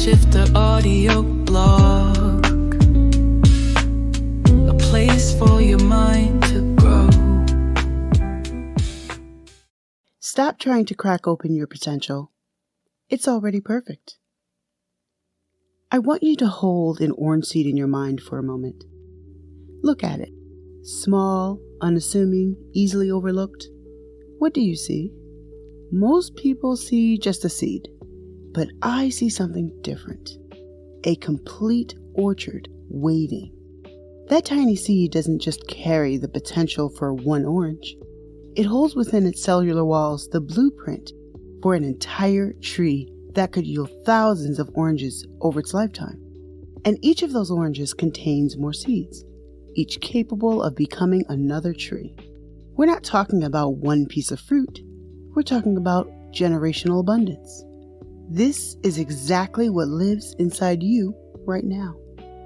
MindShifter Audio Blog, a place for your mind to grow. Stop trying to crack open your potential. It's already perfect. I want you to hold an orange seed in your mind for a moment. Look at it. Small, unassuming, easily overlooked. What do you see? Most people see just a seed, but I see something different. A complete orchard waiting. That tiny seed doesn't just carry the potential for one orange. It holds within its cellular walls the blueprint for an entire tree that could yield thousands of oranges over its lifetime. And each of those oranges contains more seeds, each capable of becoming another tree. We're not talking about one piece of fruit. We're talking about generational abundance. This is exactly what lives inside you right now.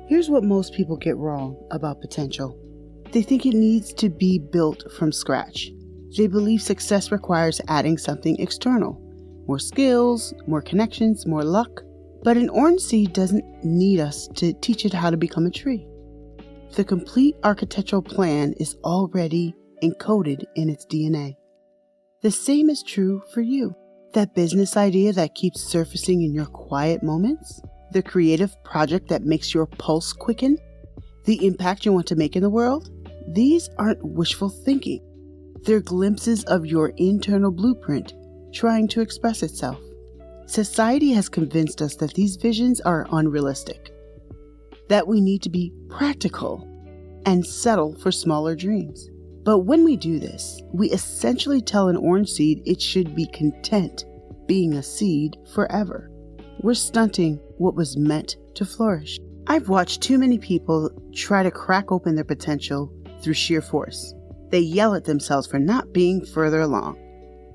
Here's what most people get wrong about potential. They think it needs to be built from scratch. They believe success requires adding something external. More skills, more connections, more luck. But an orange seed doesn't need us to teach it how to become a tree. The complete architectural plan is already encoded in its DNA. The same is true for you. That business idea that keeps surfacing in your quiet moments, the creative project that makes your pulse quicken, the impact you want to make in the world, these aren't wishful thinking. They're glimpses of your internal blueprint trying to express itself. Society has convinced us that these visions are unrealistic, that we need to be practical and settle for smaller dreams. But when we do this, we essentially tell an orange seed it should be content being a seed forever. We're stunting what was meant to flourish. I've watched too many people try to crack open their potential through sheer force. They yell at themselves for not being further along.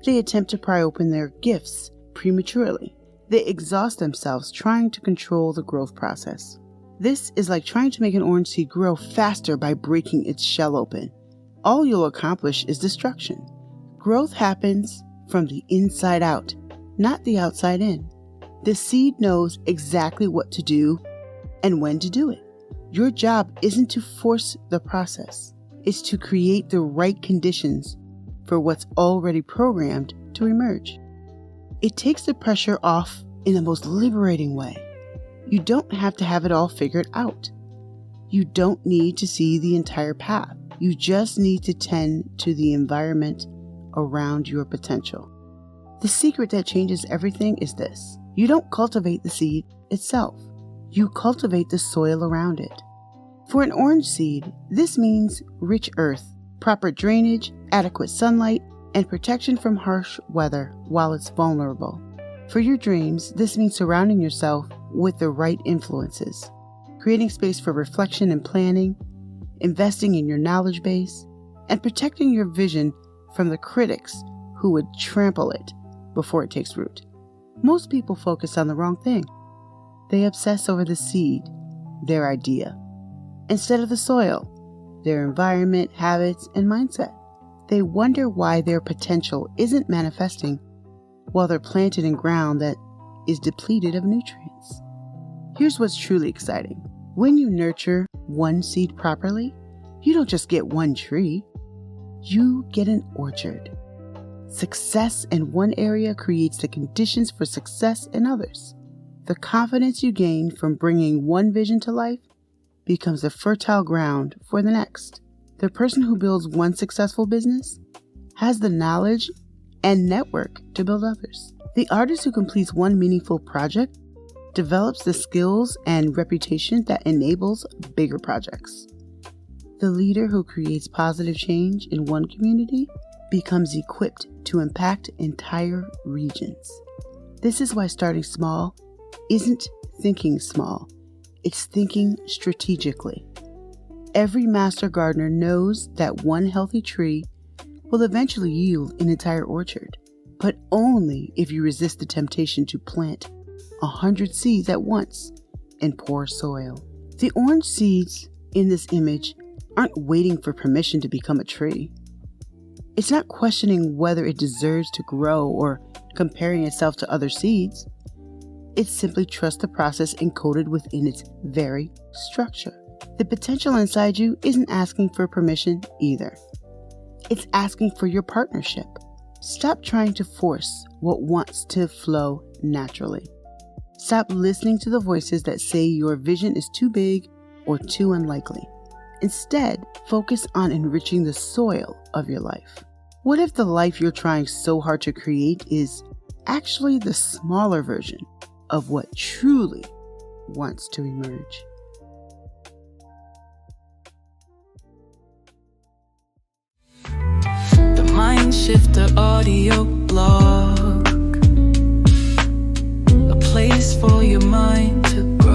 They attempt to pry open their gifts prematurely. They exhaust themselves trying to control the growth process. This is like trying to make an orange seed grow faster by breaking its shell open. All you'll accomplish is destruction. Growth happens from the inside out, not the outside in. The seed knows exactly what to do and when to do it. Your job isn't to force the process. It's to create the right conditions for what's already programmed to emerge. It takes the pressure off in the most liberating way. You don't have to have it all figured out. You don't need to see the entire path. You just need to tend to the environment around your potential. The secret that changes everything is this. You don't cultivate the seed itself. You cultivate the soil around it. For an orange seed, this means rich earth, proper drainage, adequate sunlight, and protection from harsh weather while it's vulnerable. For your dreams, this means surrounding yourself with the right influences, creating space for reflection and planning, investing in your knowledge base, and protecting your vision from the critics who would trample it before it takes root. Most people focus on the wrong thing. They obsess over the seed, their idea, instead of the soil, their environment, habits, and mindset. They wonder why their potential isn't manifesting while they're planted in ground that is depleted of nutrients. Here's what's truly exciting. When you nurture one seed properly, you don't just get one tree, you get an orchard. Success in one area creates the conditions for success in others. The confidence you gain from bringing one vision to life becomes the fertile ground for the next. The person who builds one successful business has the knowledge and network to build others. The artist who completes one meaningful project develops the skills and reputation that enables bigger projects. The leader who creates positive change in one community becomes equipped to impact entire regions. This is why starting small isn't thinking small, it's thinking strategically. Every master gardener knows that one healthy tree will eventually yield an entire orchard, but only if you resist the temptation to plant 100 seeds at once in poor soil. The orange seeds in this image aren't waiting for permission to become a tree. It's not questioning whether it deserves to grow or comparing itself to other seeds. It's simply trust the process encoded within its very structure. The potential inside you isn't asking for permission either. It's asking for your partnership. Stop trying to force what wants to flow naturally. Stop listening to the voices that say your vision is too big or too unlikely. Instead, focus on enriching the soil of your life. What if the life you're trying so hard to create is actually the smaller version of what truly wants to emerge? The MindShifter Audio Blog, a place for your mind to grow.